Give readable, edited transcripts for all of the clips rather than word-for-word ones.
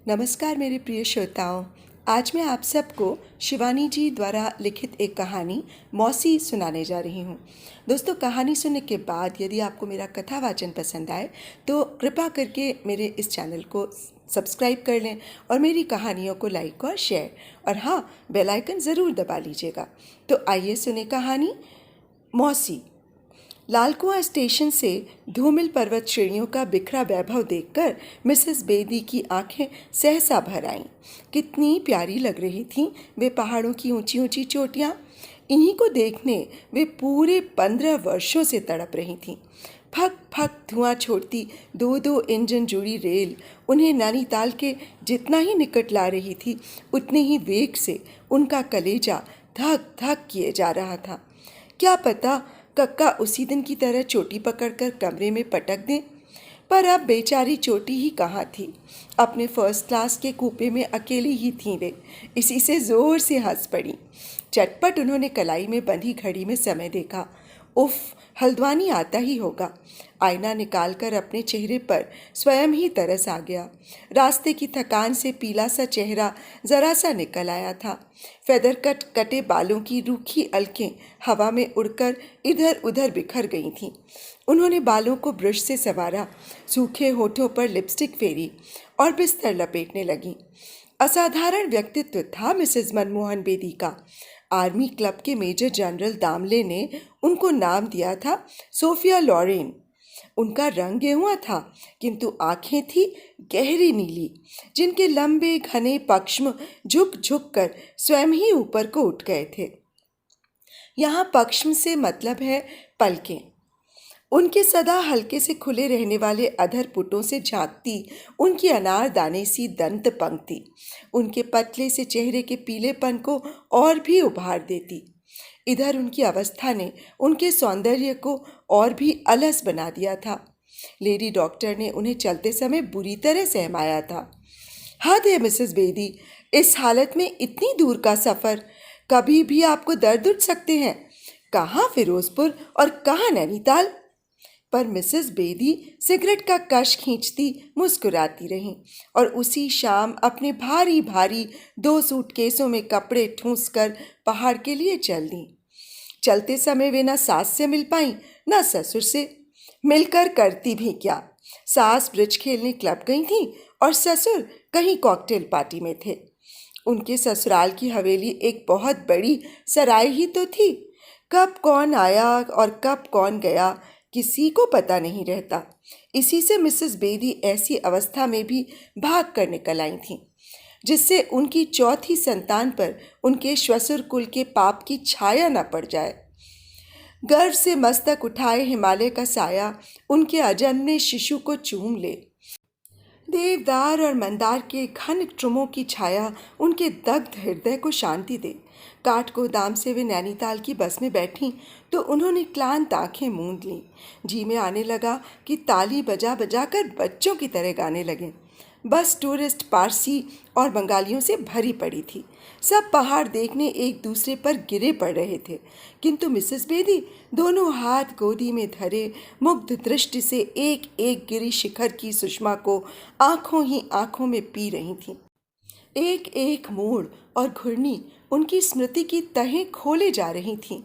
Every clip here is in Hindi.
नमस्कार मेरे प्रिय श्रोताओं। आज मैं आप सबको शिवानी जी द्वारा लिखित एक कहानी मौसी सुनाने जा रही हूँ। दोस्तों, कहानी सुनने के बाद यदि आपको मेरा कथा वाचन पसंद आए तो कृपा करके मेरे इस चैनल को सब्सक्राइब कर लें और मेरी कहानियों को लाइक और शेयर और हाँ, बेल आइकन ज़रूर दबा लीजिएगा। तो आइए सुने कहानी मौसी। लालकुआं स्टेशन से धूमिल पर्वत श्रेणियों का बिखरा वैभव देखकर मिसेस बेदी की आंखें सहसा भर आईं। कितनी प्यारी लग रही थीं वे पहाड़ों की ऊंची ऊंची चोटियां। इन्हीं को देखने वे पूरे 15 वर्षों से तड़प रही थीं। फक फक धुआं छोड़ती दो दो इंजन जुड़ी रेल उन्हें नैनीताल के जितना ही निकट ला रही थी, उतने ही वेग से उनका कलेजा धक धक किए जा रहा था। क्या पता कक्का उसी दिन की तरह चोटी पकड़कर कमरे में पटक दें, पर अब बेचारी चोटी ही कहाँ थी। अपने फर्स्ट क्लास के कूपे में अकेली ही थीं वे। इसी से जोर से हंस पड़ी। चटपट उन्होंने कलाई में बंधी घड़ी में समय देखा। उफ, हल्द्वानी आता ही होगा। आईना निकालकर अपने चेहरे पर स्वयं ही तरस आ गया। रास्ते की थकान से पीला सा चेहरा जरा सा निकल आया था। फेदर कट कटे बालों की रूखी अलकें हवा में उड़कर इधर उधर बिखर गई थीं। उन्होंने बालों को ब्रश से संवारा, सूखे होठों पर लिपस्टिक फेरी और बिस्तर लपेटने लगी। असाधारण व्यक्तित्व था मिसेस मनमोहन बेदी का। आर्मी क्लब के मेजर जनरल दामले ने उनको नाम दिया था सोफिया लॉरेन। उनका रंग गेहुआ था, किंतु आंखें थी गहरी नीली, जिनके लंबे घने पक्ष्म झुक झुक कर स्वयं ही ऊपर को उठ गए थे। यहाँ पक्ष्म से मतलब है पलकें। उनके सदा हल्के से खुले रहने वाले अधर पुटों से झांकती उनकी अनारदाने सी दंत पंक्ति उनके पतले से चेहरे के पीलेपन को और भी उभार देती। इधर उनकी अवस्था ने उनके सौंदर्य को और भी अलस बना दिया था। लेडी डॉक्टर ने उन्हें चलते समय बुरी तरह सहमाया था। हद है मिसेस बेदी, इस हालत में इतनी दूर का सफ़र, कभी भी आपको दर्द उठ सकते हैं। कहाँ फिरोजपुर और कहाँ नैनीताल। पर मिसेस बेदी सिगरेट का कश खींचती मुस्कुराती रहीं और उसी शाम अपने भारी भारी 2 सूटकेसों में कपड़े ठूंस कर पहाड़ के लिए चल दी। चलते समय वे न सास से मिल पाईं न ससुर से। मिलकर करती भी क्या। सास ब्रिज खेलने क्लब गई थी और ससुर कहीं कॉकटेल पार्टी में थे। उनके ससुराल की हवेली एक बहुत बड़ी सराय ही तो थी। कब कौन आया और कब कौन गया किसी को पता नहीं रहता। इसी से मिसेस बेदी ऐसी अवस्था में भी भाग कर निकल आई थीं, जिससे उनकी चौथी संतान पर उनके श्वसुर कुल के पाप की छाया न पड़ जाए। गर्व से मस्तक उठाए हिमालय का साया उनके अजन्मे शिशु को चूम ले। देवदार और मंदार के घन ट्रुमों की छाया उनके दग्ध हृदय को शांति दे। काठगोदाम से वे नैनीताल की बस में बैठीं तो उन्होंने क्लांत आंखें मूंद लीं। जी में आने लगा कि ताली बजा बजा कर बच्चों की तरह गाने लगें। बस टूरिस्ट पारसी और बंगालियों से भरी पड़ी थी। सब पहाड़ देखने एक दूसरे पर गिरे पड़ रहे थे, किंतु मिसेस बेदी दोनों हाथ गोदी में धरे मुग्ध दृष्टि से एक एक गिरी शिखर की सुषमा को आंखों ही आंखों में पी रही थीं। एक एक मोड़ और घुर्नी उनकी स्मृति की तहें खोले जा रही थीं।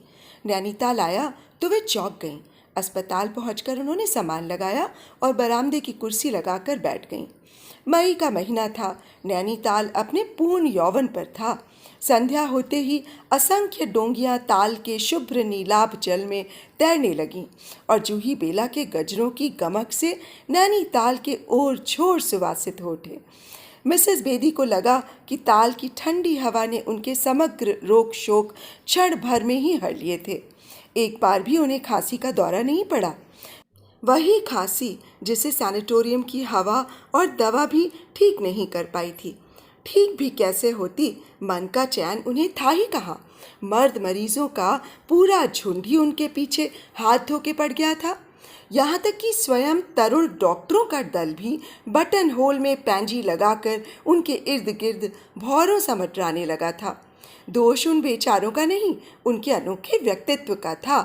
नैनीताल आया तो वे चौंक गईं। अस्पताल पहुंचकर उन्होंने सामान लगाया और बरामदे की कुर्सी लगाकर बैठ गईं। मई का महीना था। नैनीताल अपने पूर्ण यौवन पर था। संध्या होते ही असंख्य डोंगियां ताल के शुभ्र नीलाभ जल में तैरने लगीं और जूही बेला के गजरों की गमक से नैनीताल के ओर छोर सुवासित हो उठे। मिसेस बेदी को लगा कि ताल की ठंडी हवा ने उनके समग्र रोग शोक क्षण भर में ही हर लिए थे। एक बार भी उन्हें खांसी का दौरा नहीं पड़ा। वही खांसी जिसे सैनिटोरियम की हवा और दवा भी ठीक नहीं कर पाई थी। ठीक भी कैसे होती, मन का चैन उन्हें था ही कहाँ। मर्द मरीजों का पूरा झुंड ही उनके पीछे हाथ धो के पड़ गया था। यहाँ तक कि स्वयं तरुण डॉक्टरों का दल भी बटन होल में पैंजी लगाकर उनके इर्द गिर्द भौरों सा मंडराने लगा था। दोष उन बेचारों का नहीं, उनके अनोखे व्यक्तित्व का था।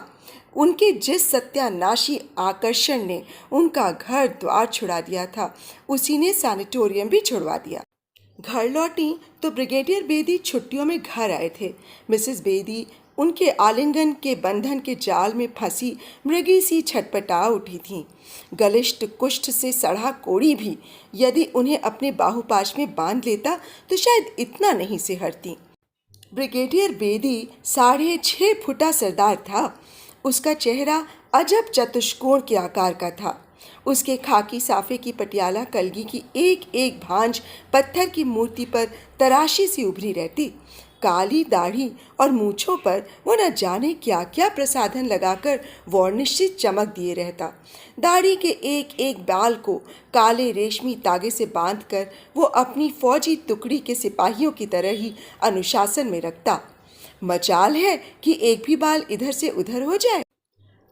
उनके जिस सत्यानाशी आकर्षण ने उनका घर द्वार छुड़ा दिया था, उसी ने सैनिटोरियम भी छुड़वा दिया। घर लौटी तो ब्रिगेडियर बेदी छुट्टियों में घर आए थे। मिसेस बेदी उनके आलिंगन के बंधन के जाल में फंसी मृगी सी छटपटा उठी थीं। गलिष्ठ कुष्ठ से सड़ा कोड़ी भी यदि उन्हें अपने बाहुपाश में बांध लेता तो शायद इतना नहीं सिहरती। ब्रिगेडियर बेदी 6.5 फुटा सरदार था। उसका चेहरा अजब चतुष्कोण के आकार का था। उसके खाकी साफे की पटियाला कलगी की एक एक भांज पत्थर की मूर्ति पर तराशी सी उभरी रहती। काली दाढ़ी और मूछों पर वो न जाने क्या क्या प्रसाधन लगाकर वर्णिश्चित चमक दिए रहता। दाढ़ी के एक एक बाल को काले रेशमी तागे से बांधकर वो अपनी फौजी टुकड़ी के सिपाहियों की तरह ही अनुशासन में रखता। मजाल है कि एक भी बाल इधर से उधर हो जाए।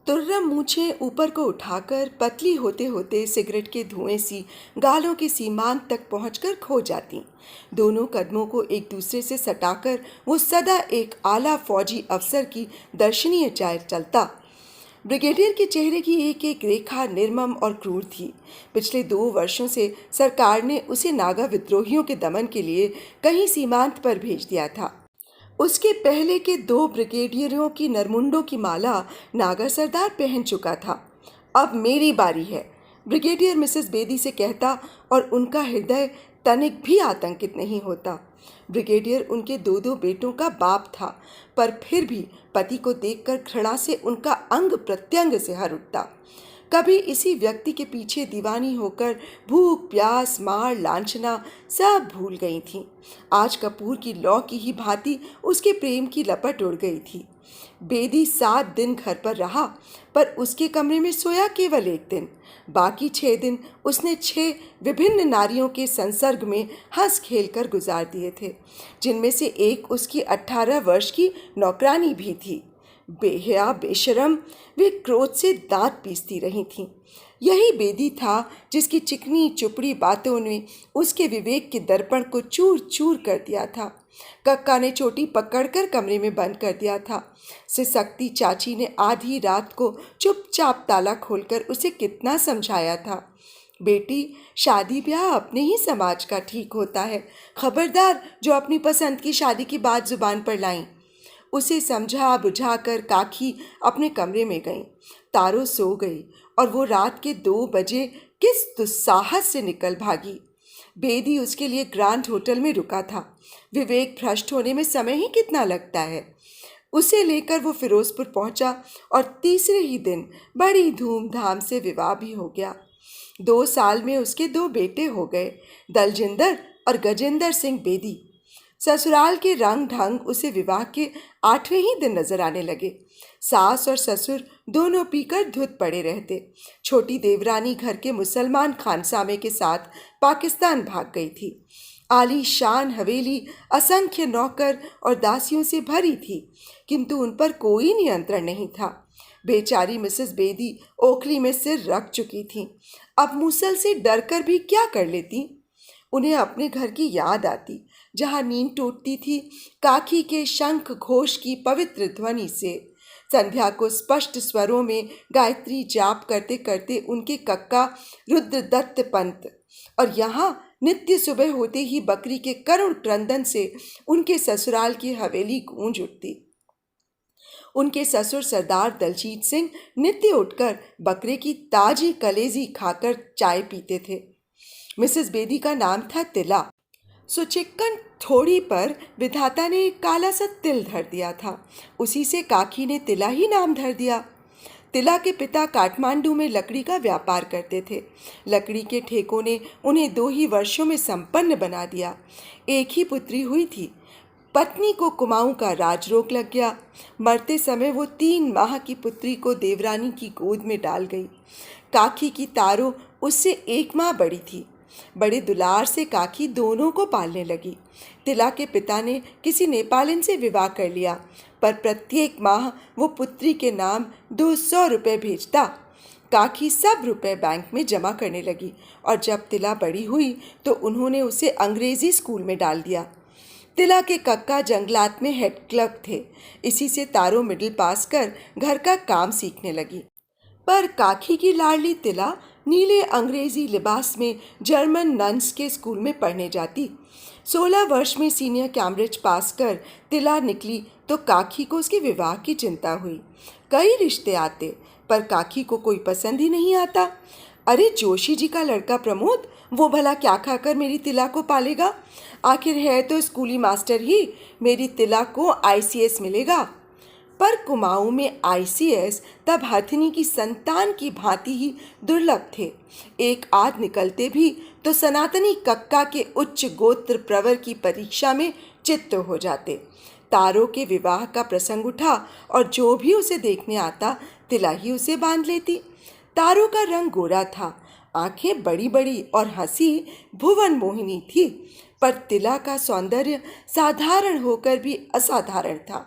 तुर्रम मूछें ऊपर को उठाकर पतली होते होते सिगरेट के धुएं सी गालों के सीमांत तक पहुंचकर खो जाती। दोनों कदमों को एक दूसरे से सटाकर वो सदा एक आला फौजी अफसर की दर्शनीय चाल चलता। ब्रिगेडियर के चेहरे की एक एक रेखा निर्मम और क्रूर थी। पिछले 2 वर्षों से सरकार ने उसे नागा विद्रोहियों के दमन के लिए कहीं सीमांत पर भेज दिया था। उसके पहले के 2 ब्रिगेडियरों की नरमुंडों की माला नागा सरदार पहन चुका था। अब मेरी बारी है, ब्रिगेडियर मिसेस बेदी से कहता और उनका हृदय तनिक भी आतंकित नहीं होता। ब्रिगेडियर उनके 2 बेटों का बाप था, पर फिर भी पति को देखकर घृणा से उनका अंग प्रत्यंग से हर उठता। कभी इसी व्यक्ति के पीछे दीवानी होकर भूख प्यास मार लांछना सब भूल गई थीं। आज कपूर की लौ की ही भांति उसके प्रेम की लपट उड़ गई थी। बेदी 7 दिन घर पर रहा, पर उसके कमरे में सोया केवल 1 दिन। बाकी 6 दिन उसने 6 विभिन्न नारियों के संसर्ग में हंस खेल कर गुजार दिए थे, जिनमें से एक उसकी 18 वर्ष की नौकरानी भी थी। बेहया बेशरम वे क्रोध से दांत पीसती रही थीं। यही बेदी था जिसकी चिकनी चुपड़ी बातों ने उसके विवेक के दर्पण को चूर चूर कर दिया था। कक्का ने चोटी पकड़कर कमरे में बंद कर दिया था। सिसकती चाची ने आधी रात को चुपचाप ताला खोलकर उसे कितना समझाया था, बेटी शादी ब्याह अपने ही समाज का ठीक होता है, खबरदार जो अपनी पसंद की शादी की बात जुबान पर लाईं। उसे समझा बुझाकर काकी अपने कमरे में गई। तारो सो गई और वो रात के 2 बजे किस दुस्साहस से निकल भागी। बेदी उसके लिए ग्रांड होटल में रुका था। विवेक भ्रष्ट होने में समय ही कितना लगता है। उसे लेकर वो फिरोजपुर पहुंचा और तीसरे ही दिन बड़ी धूमधाम से विवाह भी हो गया। 2 साल में उसके 2 बेटे हो गए, दलजिंदर और गजेंद्र सिंह बेदी। ससुराल के रंग ढंग उसे विवाह के 8वें ही दिन नजर आने लगे। सास और ससुर दोनों पीकर धुत पड़े रहते। छोटी देवरानी घर के मुसलमान खानसामे के साथ पाकिस्तान भाग गई थी। आलीशान हवेली असंख्य नौकर और दासियों से भरी थी, किंतु उन पर कोई नियंत्रण नहीं था। बेचारी मिसेस बेदी ओखली में सिर रख चुकी थीं। अब मूसल से डरकर भी क्या कर लेती। उन्हें अपने घर की याद आती, जहाँ नींद टूटती थी काकी के शंख घोष की पवित्र ध्वनि से। संध्या को स्पष्ट स्वरों में गायत्री जाप करते करते उनके कक्का रुद्रदत्त पंत, और यहाँ नित्य सुबह होते ही बकरी के करुण क्रंदन से उनके ससुराल की हवेली गूंज उठती। उनके ससुर सरदार दलजीत सिंह नित्य उठकर बकरे की ताजी कलेजी खाकर चाय पीते थे। मिसेस बेदी का नाम था तिला। सुचिक्कन थोड़ी पर विधाता ने एक काला सा तिल धर दिया था। उसी से काकी ने तिला ही नाम धर दिया। तिला के पिता काठमांडू में लकड़ी का व्यापार करते थे। लकड़ी के ठेकों ने उन्हें 2 ही वर्षों में संपन्न बना दिया। एक ही पुत्री हुई थी। पत्नी को कुमाऊं का राजरोग लग गया। मरते समय वो 3 माह की पुत्री को देवरानी की गोद में डाल गई। काकी की तारो उससे 1 माह बड़ी थी। बड़े दुलार से काकी दोनों को पालने लगी। तिला के पिता ने किसी नेपालिन से विवाह कर लिया, पर प्रत्येक माह वो पुत्री के नाम 200 रुपये भेजता। काकी सब रुपए बैंक में जमा करने लगी, और जब तिला बड़ी हुई तो उन्होंने उसे अंग्रेजी स्कूल में डाल दिया। तिला के कक्का जंगलात में हेड क्लर्क थे। इसी से तारो मिडिल पास कर घर का काम सीखने लगी। पर काकी की लाडली तिला नीले अंग्रेजी लिबास में जर्मन नन्स के स्कूल में पढ़ने जाती। 16 वर्ष में सीनियर कैम्ब्रिज पास कर तिला निकली तो काकी को उसके विवाह की चिंता हुई। कई रिश्ते आते पर काकी को कोई पसंद ही नहीं आता। अरे जोशी जी का लड़का प्रमोद, वो भला क्या खाकर मेरी तिला को पालेगा? आखिर है तो स्कूली मास्टर ही, मेरी तिला को आईसीएस मिलेगा। पर कुमाऊं में आईसीएस तब हथिनी की संतान की भांति ही दुर्लभ थे। एक आध निकलते भी तो सनातनी कक्का के उच्च गोत्र प्रवर की परीक्षा में चित्त हो जाते। तारों के विवाह का प्रसंग उठा और जो भी उसे देखने आता तिला ही उसे बांध लेती। तारों का रंग गोरा था, आंखें बड़ी बड़ी और हंसी भुवन मोहिनी थी, पर तिला का सौंदर्य साधारण होकर भी असाधारण था।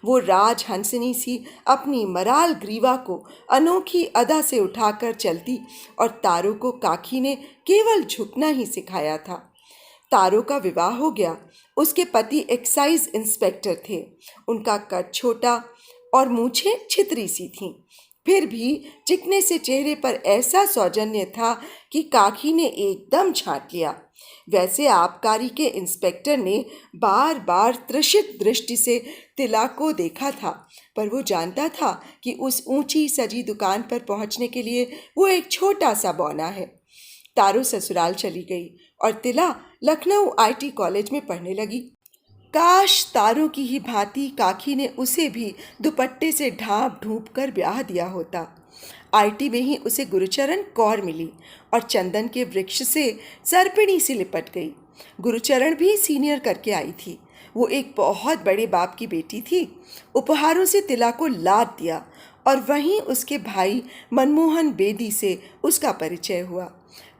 वो राजहंसनी सी अपनी मराल ग्रीवा को अनोखी अदा से उठाकर चलती और तारों को काकी ने केवल झुकना ही सिखाया था। तारों का विवाह हो गया। उसके पति एक्साइज इंस्पेक्टर थे। उनका कद छोटा और मूछें छितरी सी थीं। फिर भी चिकने से चेहरे पर ऐसा सौजन्य था कि काकी ने एकदम छांट लिया। वैसे आबकारी के इंस्पेक्टर ने बार बार त्रिषित दृष्टि से तिला को देखा था, पर वो जानता था कि उस ऊंची सजी दुकान पर पहुंचने के लिए वो एक छोटा सा बौना है। तारू ससुराल चली गई और तिला लखनऊ आईटी कॉलेज में पढ़ने लगी। काश तारों की ही भांति काकी ने उसे भी दुपट्टे से ढांप ढूंप कर ब्याह दिया होता। आईटी में ही उसे गुरुचरण कौर मिली और चंदन के वृक्ष से सर्पिणी से लिपट गई। गुरुचरण भी सीनियर करके आई थी। वो एक बहुत बड़े बाप की बेटी थी। उपहारों से तिला को लाद दिया और वहीं उसके भाई मनमोहन बेदी से उसका परिचय हुआ।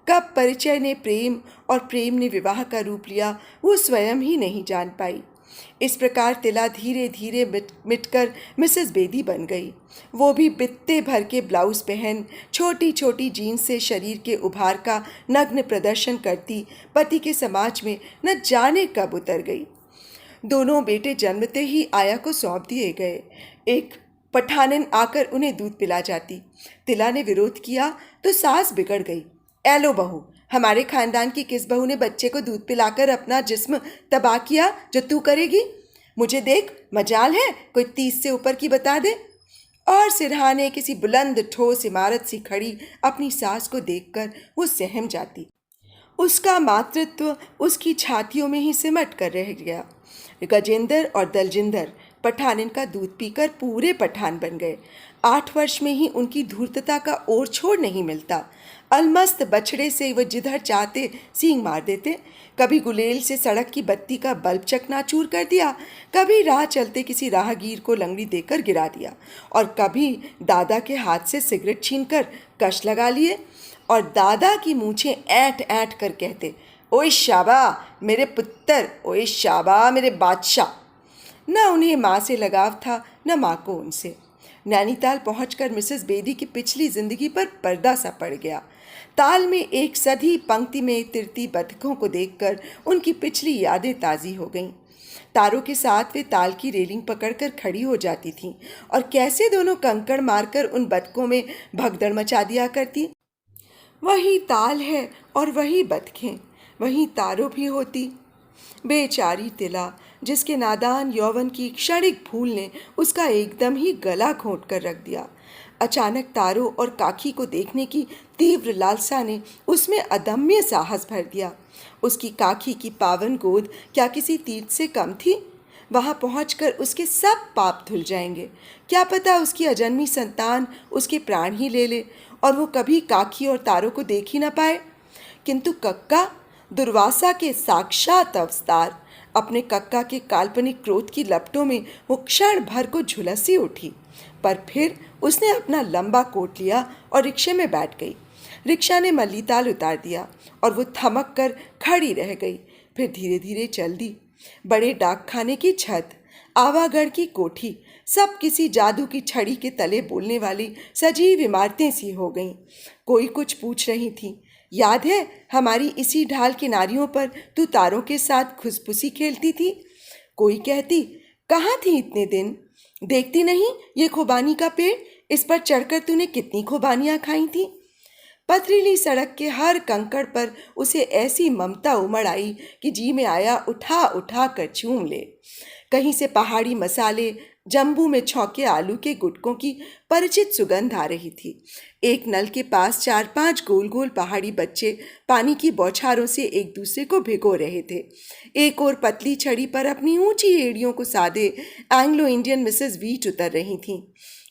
कब परिचय ने प्रेम और प्रेम ने विवाह का रूप लिया, वो स्वयं ही नहीं जान पाई। इस प्रकार तिला धीरे धीरे मिटकर मिसेस बेदी बन गई। वो भी बित्ते भर के ब्लाउज पहन छोटी छोटी जीन्स से शरीर के उभार का नग्न प्रदर्शन करती पति के समाज में न जाने कब उतर गई। दोनों बेटे जन्मते ही आया को सौंप दिए गए। एक पठानन आकर उन्हें दूध पिला जाती। तिला ने विरोध किया तो सास बिगड़ गई। एलो बहू, हमारे खानदान की किस बहू ने बच्चे को दूध पिलाकर अपना जिस्म तबाह किया जो तू करेगी? मुझे देख, मजाल है कोई 30 से ऊपर की बता दे। और सिरहाने किसी बुलंद ठोस इमारत सी खड़ी अपनी सास को देखकर वो सहम जाती। उसका मातृत्व उसकी छातियों में ही सिमट कर रह गया। गजेंद्र और दलजिंदर पठानिन का दूध पीकर पूरे पठान बन गए। 8 वर्ष में ही उनकी धूर्तता का ओर छोड़ नहीं मिलता। अलमस्त बछड़े से वह जिधर चाहते सींग मार देते। कभी गुलेल से सड़क की बत्ती का बल्ब चकनाचूर कर दिया, कभी राह चलते किसी राहगीर को लंगड़ी देकर गिरा दिया, और कभी दादा के हाथ से सिगरेट छीनकर कश लगा लिए और दादा की मूछें ऐंठ ऐंठ कर कहते, ओए शाबा मेरे पुत्र, ओए शाबा मेरे बादशाह। न उन्हें माँ से लगाव था न माँ को उनसे। नैनीताल पहुंचकर मिसेस बेदी की पिछली जिंदगी पर पर्दा सा पड़ गया। ताल में एक सधी पंक्ति में तिरती बतखों को देखकर उनकी पिछली यादें ताज़ी हो गईं। तारों के साथ वे ताल की रेलिंग पकड़कर खड़ी हो जाती थीं और कैसे दोनों कंकड़ मारकर उन बतखों में भगदड़ मचा दिया करती। वही ताल है और वही बतखें, वही तारों भी होती। बेचारी तिला, जिसके नादान यौवन की क्षणिक भूल ने उसका एकदम ही गला घोंट कर रख दिया। अचानक तारों और काकी को देखने की तीव्र लालसा ने उसमें अदम्य साहस भर दिया। उसकी काकी की पावन गोद क्या किसी तीर्थ से कम थी? वहां पहुंचकर उसके सब पाप धुल जाएंगे। क्या पता उसकी अजन्मी संतान उसके प्राण ही ले ले और वो कभी काकी और तारों को देख ही ना पाए। किंतु कक्का, दुर्वासा के साक्षात अवतार, अपने कक्का के काल्पनिक क्रोध की लपटों में वो क्षण भर को झुलसी उठी, पर फिर उसने अपना लंबा कोट लिया और रिक्शे में बैठ गई। रिक्शा ने मल्लीताल उतार दिया और वो थमक कर खड़ी रह गई। फिर धीरे धीरे चल दी। बड़े डाकखाने की छत, आवागढ़ की कोठी, सब किसी जादू की छड़ी के तले बोलने वाली सजीव इमारतें सी हो गईं। कोई कुछ पूछ रही थी, याद है हमारी इसी ढाल किनारियों पर तू तारों के साथ खुसपुसी खेलती थी? कोई कहती, कहाँ थी इतने दिन? देखती नहीं ये खुबानी का पेड़ इस पर चढ़कर तूने कितनी खुबानियां खाई थी। पथरीली सड़क के हर कंकड़ पर उसे ऐसी ममता उमड़ आई कि जी में आया उठा उठा कर चूम ले। कहीं से पहाड़ी मसाले, जम्बू में छौंके आलू के गुटकों की परिचित सुगंध आ रही थी। एक नल के पास 4-5 गोल गोल पहाड़ी बच्चे पानी की बौछारों से एक दूसरे को भिगो रहे थे। एक और पतली छड़ी पर अपनी ऊंची एड़ियों को साधे एंग्लो इंडियन मिसेस वीट उतर रही थीं।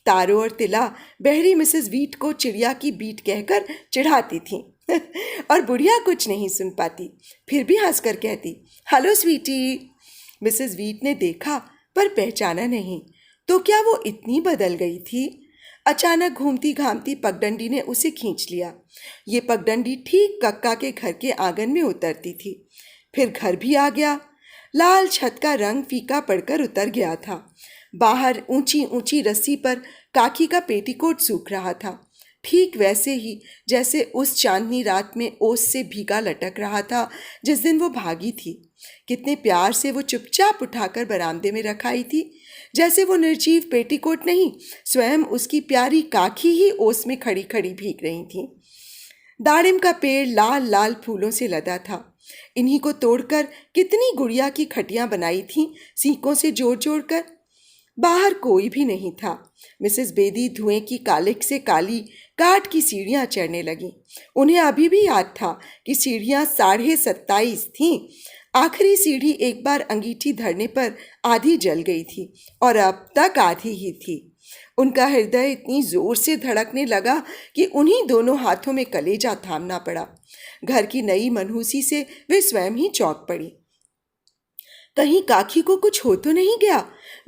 तारो और तिला बहरी मिसेस वीट को चिड़िया की बीट कहकर चिढ़ाती थीं और बुढ़िया कुछ नहीं सुन पाती, फिर भी हंसकर कहती, हेलो स्वीटी। मिसेस वीट ने देखा पर पहचाना नहीं। तो क्या वो इतनी बदल गई थी? अचानक घूमती घामती पगडंडी ने उसे खींच लिया। ये पगडंडी ठीक कक्का के घर के आंगन में उतरती थी। फिर घर भी आ गया। लाल छत का रंग फीका पड़कर उतर गया था। बाहर ऊंची ऊंची रस्सी पर काकी का पेटीकोट सूख रहा था, ठीक वैसे ही जैसे उस चांदनी रात में ओस से भीगा लटक रहा था जिस दिन वो भागी थी। कितने प्यार से वो चुपचाप उठाकर बरामदे में रखाई थी, जैसे वो निर्जीव पेटीकोट नहीं, स्वयं उसकी प्यारी काकी ही ओस में खड़ी खड़ी भीग रही थी। दाड़िम का पेड़ लाल लाल फूलों से लदा था। इन्हीं को तोड़कर कितनी गुड़िया की खटियां बनाई थीं, सीकों से जोड़ जोड़ कर। बाहर कोई भी नहीं था। मिसेस बेदी धुएं की कालिक से काली काठ की सीढ़ियां चढ़ने लगीं। उन्हें अभी भी याद था कि सीढ़ियां 27.5 थीं। आखिरी सीढ़ी एक बार अंगीठी धरने पर आधी जल गई थी और अब तक आधी ही थी। उनका हृदय इतनी जोर से धड़कने लगा कि उन्हीं दोनों हाथों में कलेजा थामना पड़ा। घर की नई मनहूसी से वे स्वयं ही चौंक पड़ी। कहीं काकी को कुछ हो तो नहीं गया?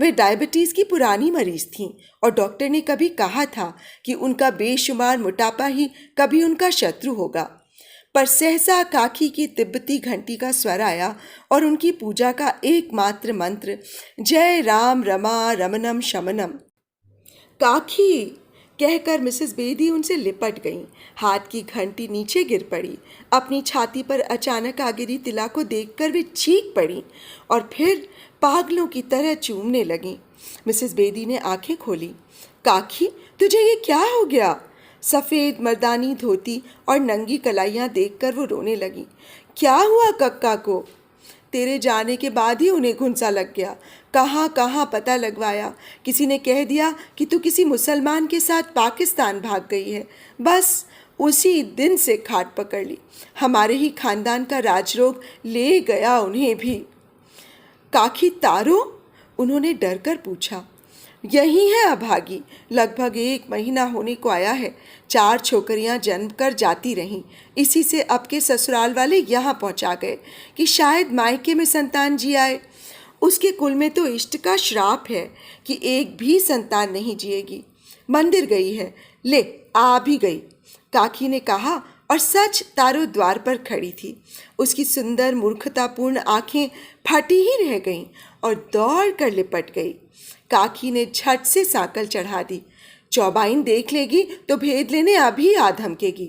वे डायबिटीज की पुरानी मरीज थीं और डॉक्टर ने कभी कहा था कि उनका बेशुमार मोटापा ही कभी उनका शत्रु होगा। पर सहसा काकी की तिब्बती घंटी का स्वर आया और उनकी पूजा का एकमात्र मंत्र जय राम रमा रमनम शमनम। काकी कहकर मिसेस बेदी उनसे लिपट गईं। हाथ की घंटी नीचे गिर पड़ी। अपनी छाती पर अचानक आ गिरी तिला को देखकर वे चीख पड़ी और फिर पागलों की तरह चूमने लगीं। मिसेस बेदी ने आंखें खोली। काकी, तुझे ये क्या हो गया? सफ़ेद मर्दानी धोती और नंगी कलाइयाँ देखकर वो रोने लगी। क्या हुआ कक्का को? तेरे जाने के बाद ही उन्हें घुंसा लग गया। कहाँ कहाँ पता लगवाया। किसी ने कह दिया कि तू किसी मुसलमान के साथ पाकिस्तान भाग गई है। बस उसी दिन से खाट पकड़ ली। हमारे ही खानदान का राजरोग ले गया उन्हें भी। काकी तारो? उन्होंने डर कर पूछा। यही है अभागी, लगभग 1 महीना होने को आया है। 4 छोकरियां जन्म कर जाती रहीं। इसी से अब के ससुराल वाले यहाँ पहुँचा गए कि शायद मायके में संतान जी आए। उसके कुल में तो इष्ट का श्राप है कि एक भी संतान नहीं जिएगी। मंदिर गई है, ले आ भी गई, काकी ने कहा और सच तारो द्वार पर खड़ी थी। उसकी सुंदर मूर्खतापूर्ण आंखें फटी ही रह गईं और दौड़ कर लिपट गई। काकी ने झट से साकल चढ़ा दी। चौबाइन देख लेगी तो भेद लेने अभी आ धमकेगी,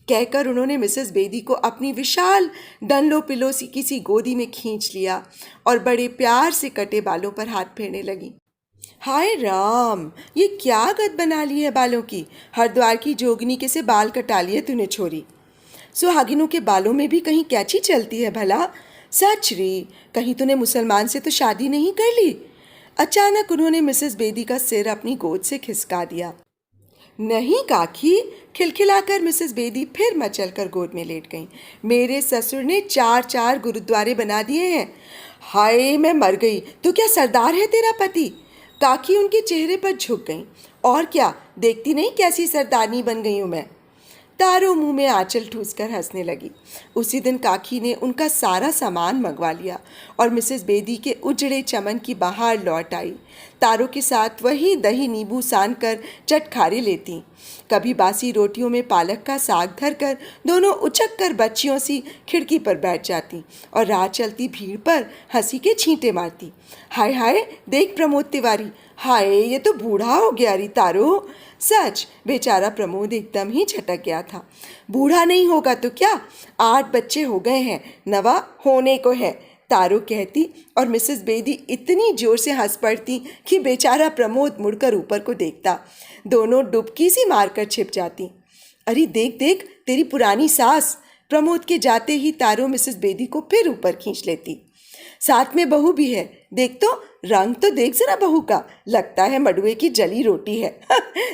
कहकर उन्होंने मिसेस बेदी को अपनी विशाल डनलो पिलो की सी गोदी में खींच लिया और बड़े प्यार से कटे बालों पर हाथ फेरने लगी। हाय राम, ये क्या गत बना ली है बालों की? हरिद्वार की जोगनी के से बाल कटा लिए तूने छोरी। सुहागिनों के बालों में भी कहीं कैची चलती है भला? सच री, कहीं तूने मुसलमान से तो शादी नहीं कर ली? अचानक उन्होंने मिसेस बेदी का सिर अपनी गोद से खिसका दिया। नहीं काकी, खिलखिलाकर मिसेस बेदी फिर मचलकर गोद में लेट गईं। मेरे ससुर ने 4 गुरुद्वारे बना दिए हैं। हाय मैं मर गई, तो क्या सरदार है तेरा पति? काकी उनके चेहरे पर झुक गईं। और क्या, देखती नहीं कैसी सरदारनी बन गई हूँ मैं? तारो मुंह में आंचल ठूसकर हंसने लगी। उसी दिन काकी ने उनका सारा सामान मंगवा लिया और मिसेस बेदी के उजड़े चमन की बहार लौट आई। तारो के साथ वही दही नींबू सान कर चटखारे लेती। कभी बासी रोटियों में पालक का साग धरकर दोनों उचक कर बच्चियों सी खिड़की पर बैठ जाती और राह चलती भीड़ पर हंसी के छींटे मारती। हाय हाय, देख प्रमोद तिवारी, हाय ये तो बूढ़ा हो गया री तारो। सच, बेचारा प्रमोद एकदम ही झटक गया था। बूढ़ा नहीं होगा तो क्या, 8 बच्चे हो गए हैं, नवा होने को है। तारो कहती और मिसेस बेदी इतनी जोर से हंस पड़ती कि बेचारा प्रमोद मुड़कर ऊपर को देखता। दोनों डुबकी सी मारकर छिप जाती। अरे देख देख, तेरी पुरानी सास। प्रमोद के जाते ही तारो मिसेस बेदी को फिर ऊपर खींच लेती। साथ में बहू भी है, देख तो, रंग तो देख जरा बहू का, लगता है मडुए की जली रोटी है।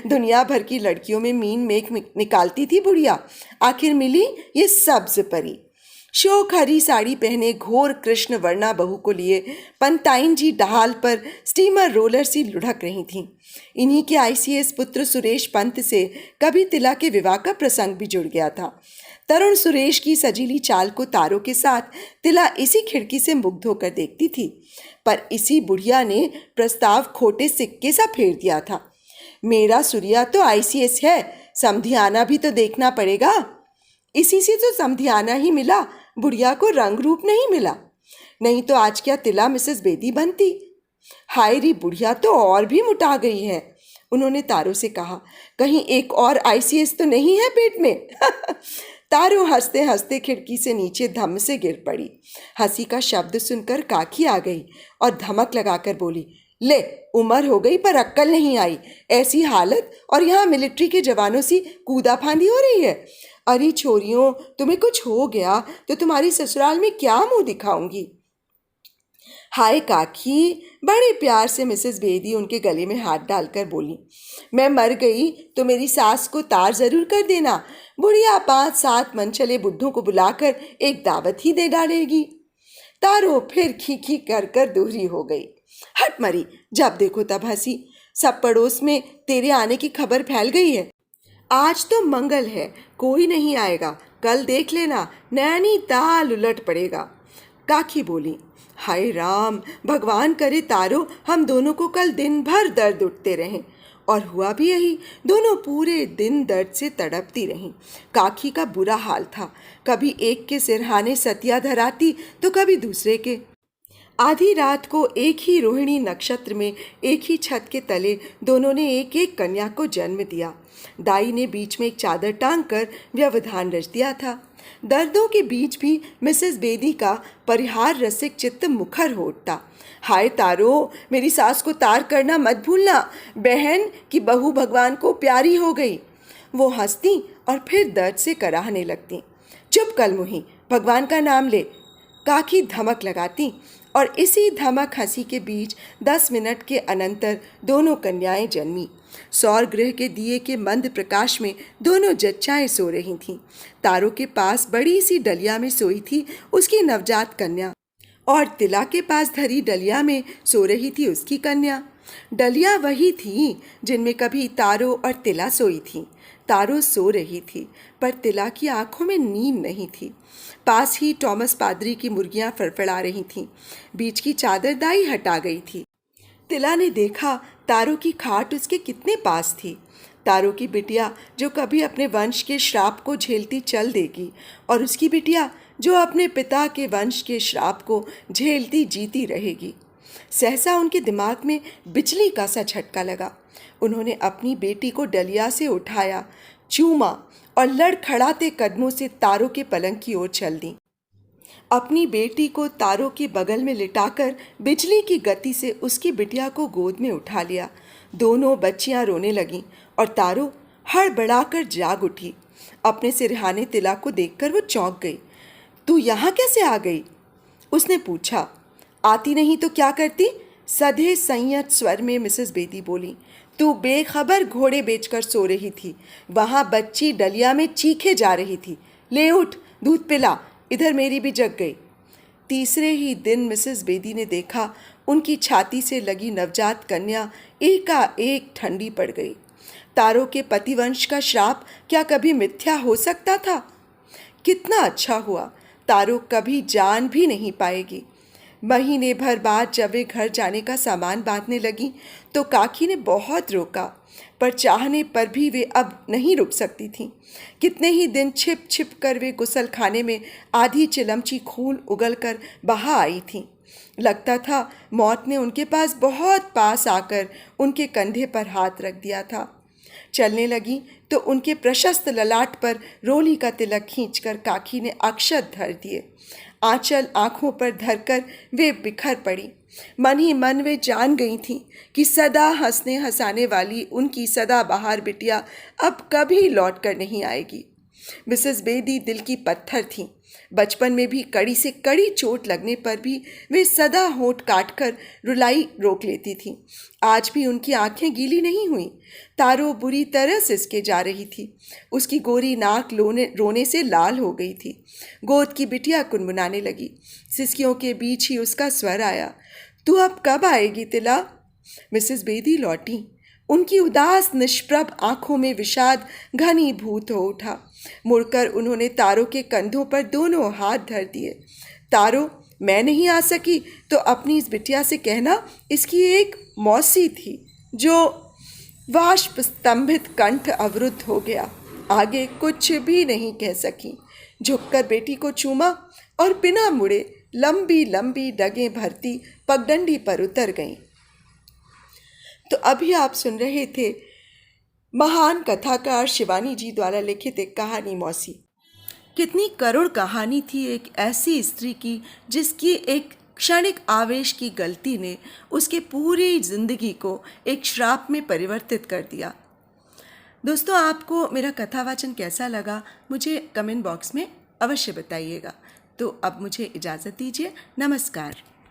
दुनिया भर की लड़कियों में मीन मेख निकालती थी बुढ़िया, आखिर मिली ये सब्ज परी। शोक हरी साड़ी पहने घोर कृष्ण वर्णा बहू को लिए पंताइन जी ढाल पर स्टीमर रोलर सी लुढ़क रही थीं। इन्हीं के आईसीएस पुत्र सुरेश पंत से कभी तिला के विवाह का प्रसंग भी जुड़ गया था। तरुण सुरेश की सजीली चाल को तारों के साथ तिला इसी खिड़की से मुग्ध होकर देखती थी, पर इसी बुढ़िया ने प्रस्ताव खोटे सिक्के सा फेर दिया था। मेरा सूर्या तो आईसीएस है, समधियाना भी तो देखना पड़ेगा। इसी से तो समधियाना ही मिला, बुढ़िया को रंग रूप नहीं मिला, नहीं तो आज क्या तिला मिसेस बेदी बनती। हाय री, बुढ़िया तो और भी मुटा गई है। उन्होंने तारों से कहा, कहीं एक और आईसीएस तो नहीं है पेट में। तारो हंसते हंसते खिड़की से नीचे धम से गिर पड़ी। हंसी का शब्द सुनकर काकी आ गई और धमक लगाकर बोली, ले, उम्र हो गई पर अक्कल नहीं आई, ऐसी हालत और यहाँ मिलिट्री के जवानों सी कूदा फांदी हो रही है। अरे छोरियों, तुम्हें कुछ हो गया तो तुम्हारी ससुराल में क्या मुंह दिखाऊंगी। हाय काकी, बड़े प्यार से मिसेस बेदी उनके गले में हाथ डालकर बोली, मैं मर गई तो मेरी सास को तार जरूर कर देना। बुढ़िया 5-7 मनचले बुड्ढों को बुलाकर एक दावत ही दे डालेगी। तारो फिर खी कर कर दूरी हो गई। हट मरी, जब देखो तब हंसी। सब पड़ोस में तेरे आने की खबर फैल गई है। आज तो मंगल है, कोई नहीं आएगा, कल देख लेना नैनीताल उलट पड़ेगा। काकी बोली, हाय राम, भगवान करे तारो हम दोनों को कल दिन भर दर्द उठते रहें। और हुआ भी यही, दोनों पूरे दिन दर्द से तड़पती रहीं। काकी का बुरा हाल था, कभी एक के सिरहाने सतिया धराती तो कभी दूसरे के। आधी रात को एक ही रोहिणी नक्षत्र में एक ही छत के तले दोनों ने एक एक कन्या को जन्म दिया। दाई ने बीच में एक चादर टांग कर व्यवधान रच दिया था। दर्दों के बीच भी मिसेस बेदी का परिहार रसिक चित्त मुखर हो उठता। हाय तारो, मेरी सास को तार करना मत भूलना, बहन की बहू भगवान को प्यारी हो गई। वो हंसती और फिर दर्द से कराहने लगती। चुप कलमुही, भगवान का नाम ले, काकी धमक लगाती। और इसी धमक हंसी के बीच 10 मिनट के अनंतर दोनों कन्याएं जन्मी। सौर गृह के दिए के मंद प्रकाश में दोनों जच्चाएं सो रही थीं। तारों के पास बड़ी सी डलिया में सोई थी उसकी नवजात कन्या, और तिला के पास धरी डलिया में सो रही थी उसकी कन्या। डलिया वही थी जिनमें कभी तारो और तिला सोई थी। तारो सो रही थी, पर तिला की आंखों में नींद नहीं थी। पास ही टॉमस पादरी की मुर्गियां फड़फड़ा रही थीं। बीच की चादर दाई हटा गई थी। तिला ने देखा तारो की खाट उसके कितने पास थी। तारो की बिटिया जो कभी अपने वंश के श्राप को झेलती चल देगी, और उसकी बिटिया जो अपने पिता के वंश के श्राप को झेलती जीती रहेगी। सहसा उनके दिमाग में बिजली का सा झटका लगा। उन्होंने अपनी बेटी को डलिया से उठाया, चूमा और लड़खड़ाते कदमों से तारो के पलंग की ओर चल दी। अपनी बेटी को तारो के बगल में लिटाकर बिजली की गति से उसकी बिटिया को गोद में उठा लिया। दोनों बच्चियां रोने लगीं और तारो हड़बड़ाकर जाग उठी। अपने सिरहाने तिला को देखकर वो चौंक गई। तू यहाँ कैसे आ गई? उसने पूछा। आती नहीं तो क्या करती? सधे संयत स्वर में मिसेस बेदी बोली। तू बेखबर घोड़े बेचकर सो रही थी, वहाँ बच्ची डलिया में चीखे जा रही थी। ले उठ, दूध पिला, इधर मेरी भी जग गई। तीसरे ही दिन मिसेस बेदी ने देखा उनकी छाती से लगी नवजात कन्या एकाएक ठंडी पड़ गई। तारो के पतिवंश का श्राप क्या कभी मिथ्या हो सकता था? कितना अच्छा हुआ, तारो कभी जान भी नहीं पाएगी। महीने भर बाद जब वे घर जाने का सामान बांधने लगी तो काकी ने बहुत रोका, पर चाहने पर भी वे अब नहीं रुक सकती थीं। कितने ही दिन छिप छिप कर वे गुसल खाने में आधी चिलमची खून उगल कर बहा आई थीं। लगता था मौत ने उनके पास बहुत पास आकर उनके कंधे पर हाथ रख दिया था। चलने लगी तो उनके प्रशस्त ललाट पर रोली का तिलक खींचकर काकी ने अक्षत धर दिए। आंचल आंखों पर धरकर वे बिखर पड़ी। मन ही मन वे जान गई थीं कि सदा हंसने हंसाने वाली उनकी सदाबहार बिटिया अब कभी लौट कर नहीं आएगी। मिसेस बेदी दिल की पत्थर थीं। बचपन में भी कड़ी से कड़ी चोट लगने पर भी वे सदा होंठ काटकर रुलाई रोक लेती थीं। आज भी उनकी आंखें गीली नहीं हुईं। तारो बुरी तरह सिसके जा रही थी। उसकी गोरी नाक रोने से लाल हो गई थी। गोद की बिटिया कुनमुनाने लगी। सिसकियों के बीच ही उसका स्वर आया, तू अब कब आएगी तिला? मिसेस बेदी लौटी। उनकी उदास निष्प्रभ आंखों में विषाद घनीभूत हो उठा। मुड़कर उन्होंने तारो के कंधों पर दोनों हाथ धर दिए। तारो, मैं नहीं आ सकी तो अपनी इस बिटिया से कहना इसकी एक मौसी थी। जो वाष्प स्तंभित कंठ अवरुद्ध हो गया, आगे कुछ भी नहीं कह सकी। झुककर बेटी को चूमा और बिना मुड़े लंबी लंबी डगें भरती पगडंडी पर उतर गईं। तो अभी आप सुन रहे थे महान कथाकार शिवानी जी द्वारा लिखित एक कहानी मौसी। कितनी करुण कहानी थी एक ऐसी स्त्री की जिसकी एक क्षणिक आवेश की गलती ने उसके पूरी जिंदगी को एक श्राप में परिवर्तित कर दिया। दोस्तों, आपको मेरा कथावाचन कैसा लगा मुझे कमेंट बॉक्स में अवश्य बताइएगा। तो अब मुझे इजाज़त दीजिए। नमस्कार।